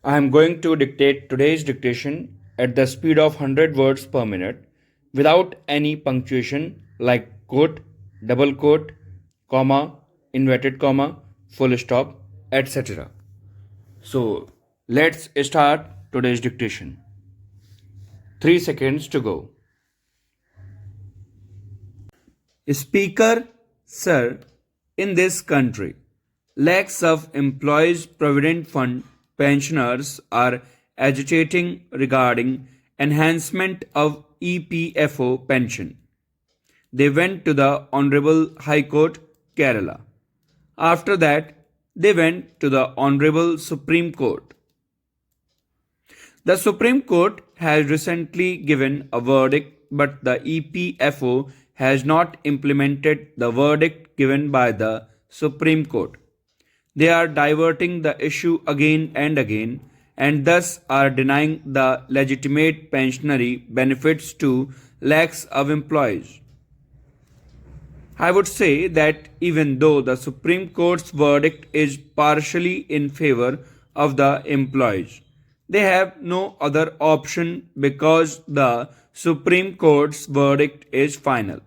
I am going to dictate today's dictation at the speed of 100 words per minute without any punctuation like quote, double quote, comma, inverted comma, full stop, etc. So let's start today's dictation. 3 seconds to go. Speaker, sir, in this country, lakhs of employees' provident fund pensioners are agitating regarding enhancement of EPFO pension. They went to the Honorable High Court, Kerala. After that, they went to the Honorable Supreme Court. The Supreme Court has recently given a verdict, but the EPFO has not implemented the verdict given by the Supreme Court. They are diverting the issue again and again and thus are denying the legitimate pensionary benefits to lakhs of employees. I would say that even though the Supreme Court's verdict is partially in favor of the employees, they have no other option because the Supreme Court's verdict is final.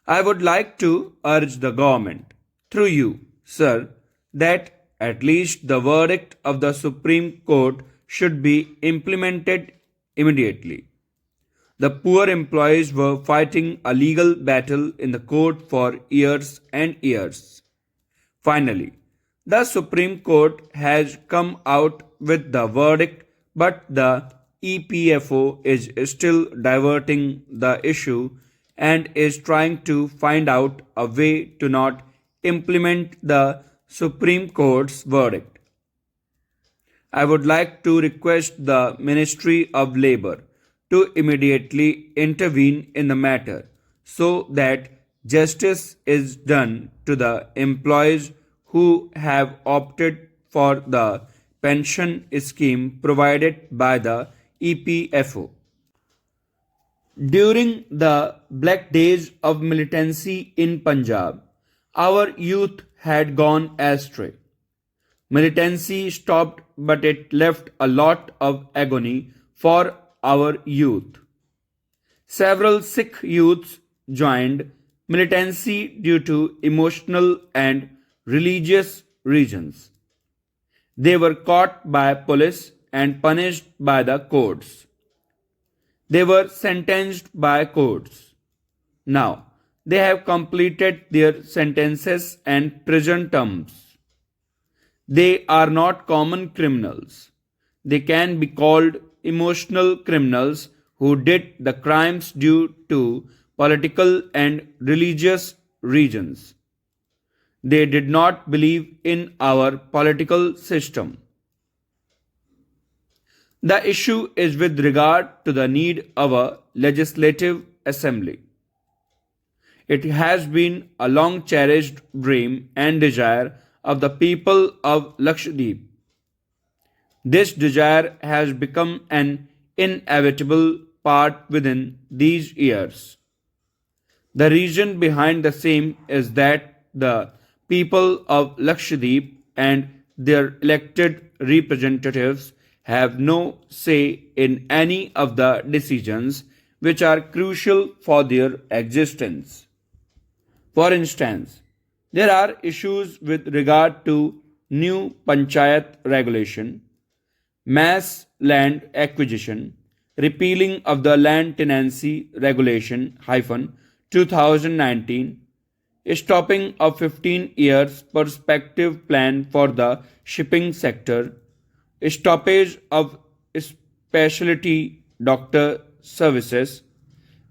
I would like to urge the government, through you, sir, that at least the verdict of the Supreme Court should be implemented immediately. The poor employees were fighting a legal battle in the court for years and years. Finally, the Supreme Court has come out with the verdict, but the EPFO is still diverting the issue and is trying to find out a way to not implement the Supreme Court's verdict. I would like to request the Ministry of Labour to immediately intervene in the matter so that justice is done to the employees who have opted for the pension scheme provided by the EPFO. During the black days of militancy in Punjab, our youth had gone astray. Militancy stopped, but it left a lot of agony for our youth. Several Sikh youths joined militancy due to emotional and religious reasons. They were caught by police and punished by the courts. They were sentenced by courts. Now, they have completed their sentences and prison terms. They are not common criminals. They can be called emotional criminals who did the crimes due to political and religious reasons. They did not believe in our political system. The issue is with regard to the need of a legislative assembly. It has been a long cherished dream and desire of the people of Lakshadweep. This desire has become an inevitable part within these years. The reason behind the same is that the people of Lakshadweep and their elected representatives have no say in any of the decisions which are crucial for their existence. For instance, there are issues with regard to new panchayat regulation, mass land acquisition, repealing of the land tenancy regulation 2019, stopping a 15 years perspective plan for the shipping sector, stoppage of specialty doctor services,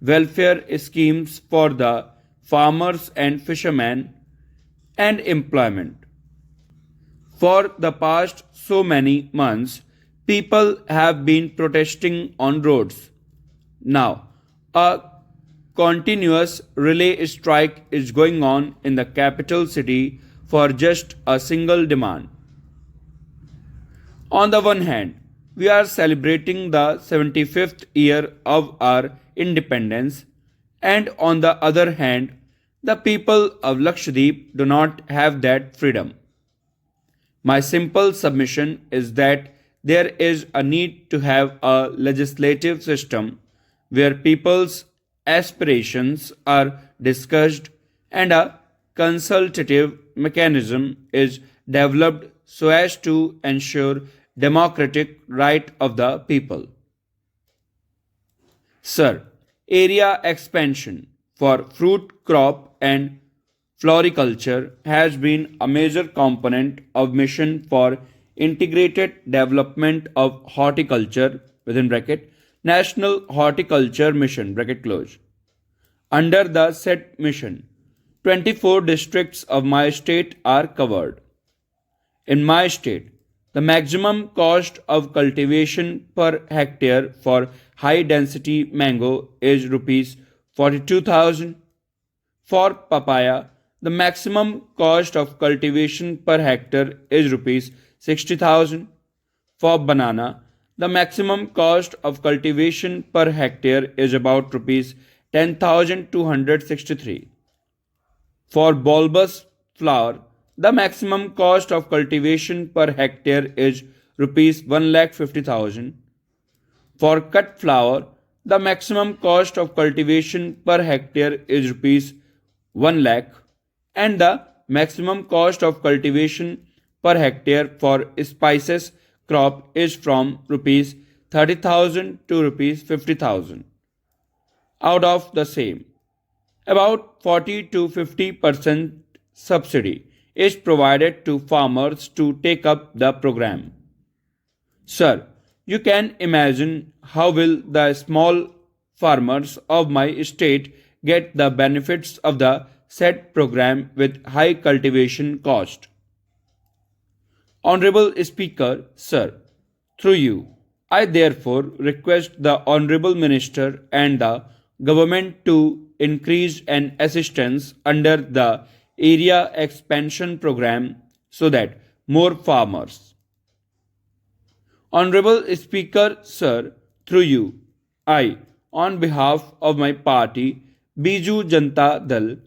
welfare schemes for the farmers and fishermen, and employment. For the past so many months, people have been protesting on roads. Now, a continuous relay strike is going on in the capital city for just a single demand. On the one hand, we are celebrating the 75th year of our independence, and on the other hand, the people of Lakshadweep do not have that freedom. My simple submission is that there is a need to have a legislative system where people's aspirations are discussed and a consultative mechanism is developed so as to ensure democratic right of the people. Sir, area expansion for fruit crop and floriculture has been a major component of mission for integrated development of horticulture within bracket National Horticulture Mission bracket close. Under the said mission, 24 districts of my state are covered. In my state, the maximum cost of cultivation per hectare for high density mango is rupees 42,000. For papaya, the maximum cost of cultivation per hectare is rupees 60,000. For banana, the maximum cost of cultivation per hectare is about rupees 10,263. For bulbous flower, the maximum cost of cultivation per hectare is rupees 1,50,000. For cut flower, the maximum cost of cultivation per hectare is rupees 1 lakh and the maximum cost of cultivation per hectare for spices crop is from rupees 30,000 to rupees 50,000. Out of the same, about 40 to 50% subsidy is provided to farmers to take up the program. Sir, you can imagine how will the small farmers of my state get the benefits of the said program with high cultivation cost. Honorable Speaker, Sir, through you, I therefore request the Honorable Minister and the government to increase an assistance under the area expansion program so that more farmers. Honorable Speaker, Sir, through you, I, on behalf of my party, Biju Janta Dal,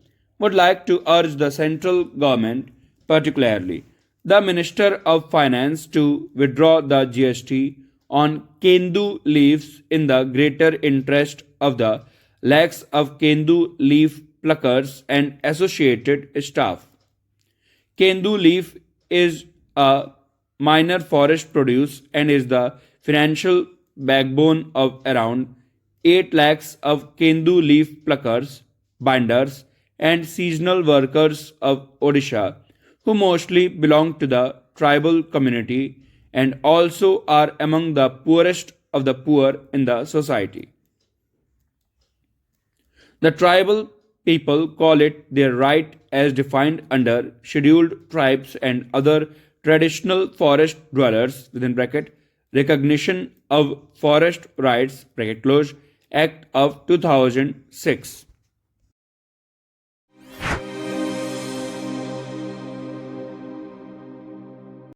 would like to urge the central government, particularly the Minister of Finance, to withdraw the GST on Kendu leaves in the greater interest of the lakhs of Kendu leaf pluckers and associated staff. Kendu leaf is a minor forest produce and is the financial backbone of around 8 lakhs of Kendu leaf pluckers, binders, and seasonal workers of Odisha, who mostly belong to the tribal community and also are among the poorest of the poor in the society. The tribal people call it their right as defined under scheduled tribes and other traditional forest dwellers within bracket recognition of forest rights bracket close act of 2006.